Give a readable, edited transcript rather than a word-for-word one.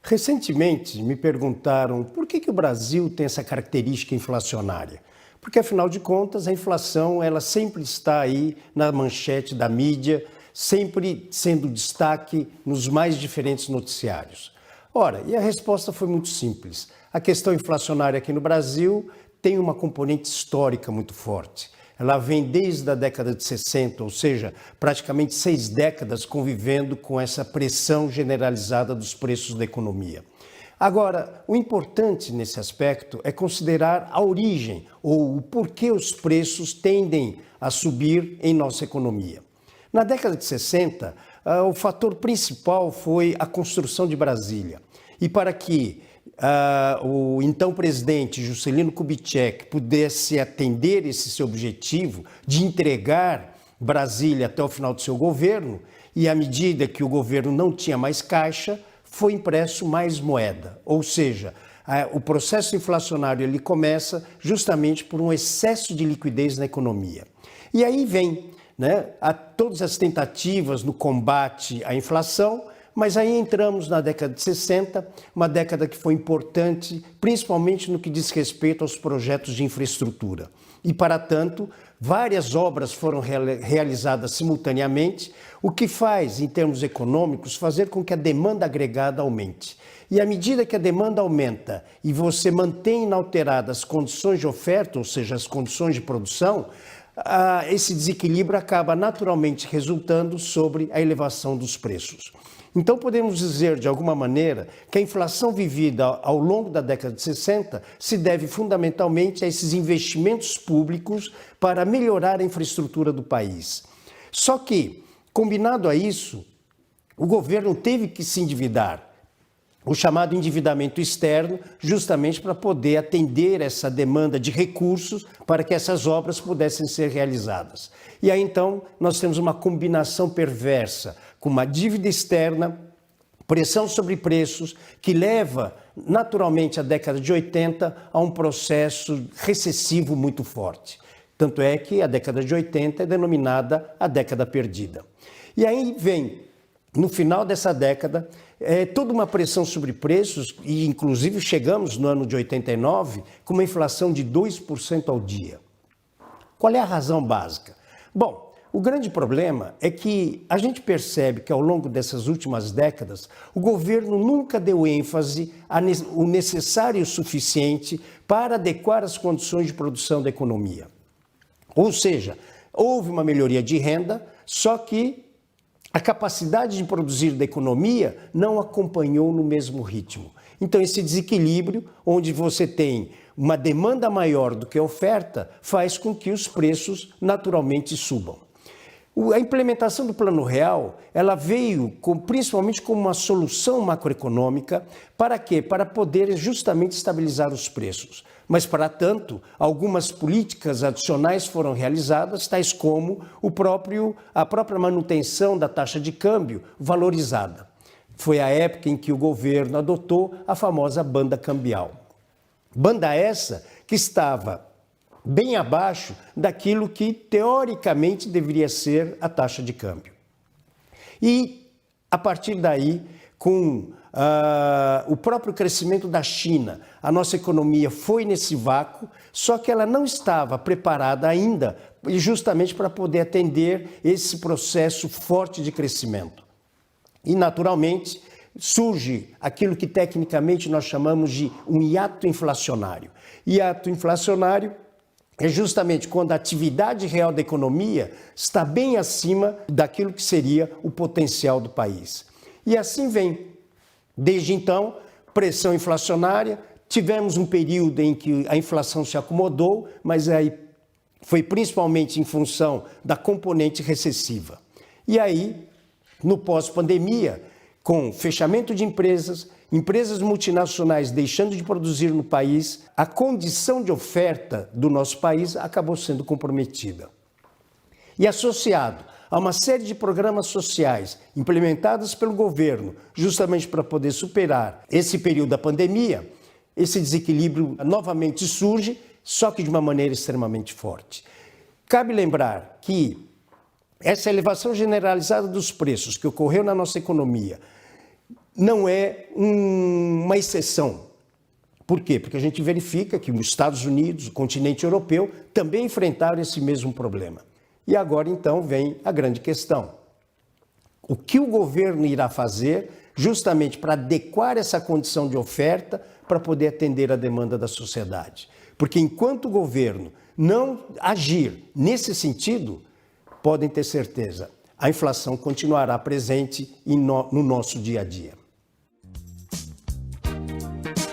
Recentemente me perguntaram por que o Brasil tem essa característica inflacionária. Porque, afinal de contas, a inflação ela sempre está aí na manchete da mídia, sempre sendo destaque nos mais diferentes noticiários. Ora, e a resposta foi muito simples. A questão inflacionária aqui no Brasil tem uma componente histórica muito forte. Ela vem desde a década de 60, ou seja, praticamente 6 décadas convivendo com essa pressão generalizada dos preços da economia. Agora, o importante nesse aspecto é considerar a origem ou o porquê os preços tendem a subir em nossa economia. Na década de 60, o fator principal foi a construção de Brasília. E para que o então presidente Juscelino Kubitschek pudesse atender esse seu objetivo de entregar Brasília até o final do seu governo, e à medida que o governo não tinha mais caixa, foi impresso mais moeda. Ou seja, o processo inflacionário ele começa justamente por um excesso de liquidez na economia. E aí vem todas as tentativas no combate à inflação, mas aí entramos na década de 60, uma década que foi importante, principalmente no que diz respeito aos projetos de infraestrutura. E, para tanto, várias obras foram realizadas simultaneamente, o que faz, em termos econômicos, fazer com que a demanda agregada aumente. E à medida que a demanda aumenta e você mantém inalteradas as condições de oferta, ou seja, as condições de produção, esse desequilíbrio acaba naturalmente resultando sobre a elevação dos preços. Então, podemos dizer, de alguma maneira, que a inflação vivida ao longo da década de 60 se deve fundamentalmente a esses investimentos públicos para melhorar a infraestrutura do país. Só que, combinado a isso, o governo teve que se endividar, o chamado endividamento externo, justamente para poder atender essa demanda de recursos para que essas obras pudessem ser realizadas. E aí, então, nós temos uma combinação perversa, com uma dívida externa, pressão sobre preços, que leva naturalmente a década de 80 a um processo recessivo muito forte. Tanto é que a década de 80 é denominada a década perdida. E aí vem, no final dessa década, toda uma pressão sobre preços, e inclusive chegamos no ano de 89 com uma inflação de 2% ao dia. Qual é a razão básica? Bom, o grande problema é que a gente percebe que ao longo dessas últimas décadas, o governo nunca deu ênfase ao necessário e o suficiente para adequar as condições de produção da economia. Ou seja, houve uma melhoria de renda, só que a capacidade de produzir da economia não acompanhou no mesmo ritmo. Então, esse desequilíbrio, onde você tem uma demanda maior do que a oferta, faz com que os preços naturalmente subam. A implementação do Plano Real, ela veio principalmente como uma solução macroeconômica. Para quê? Para poder justamente estabilizar os preços. Mas, para tanto, algumas políticas adicionais foram realizadas, tais como a própria manutenção da taxa de câmbio valorizada. Foi a época em que o governo adotou a famosa banda cambial. Banda essa que estava bem abaixo daquilo que, teoricamente, deveria ser a taxa de câmbio. E, a partir daí, com o próprio crescimento da China, a nossa economia foi nesse vácuo, só que ela não estava preparada ainda justamente para poder atender esse processo forte de crescimento. E, naturalmente, surge aquilo que tecnicamente nós chamamos de um hiato inflacionário. Hiato inflacionário é justamente quando a atividade real da economia está bem acima daquilo que seria o potencial do país. E assim vem. Desde então, pressão inflacionária, tivemos um período em que a inflação se acomodou, mas aí foi principalmente em função da componente recessiva. E aí, no pós-pandemia, com fechamento de empresas multinacionais deixando de produzir no país, a condição de oferta do nosso país acabou sendo comprometida. E associado a uma série de programas sociais implementados pelo governo, justamente para poder superar esse período da pandemia, esse desequilíbrio novamente surge, só que de uma maneira extremamente forte. Cabe lembrar que essa elevação generalizada dos preços que ocorreu na nossa economia não é uma exceção. Por quê? Porque a gente verifica que os Estados Unidos, o continente europeu, também enfrentaram esse mesmo problema. E agora, então, vem a grande questão. O que o governo irá fazer justamente para adequar essa condição de oferta para poder atender a demanda da sociedade? Porque enquanto o governo não agir nesse sentido, podem ter certeza, a inflação continuará presente no nosso dia a dia.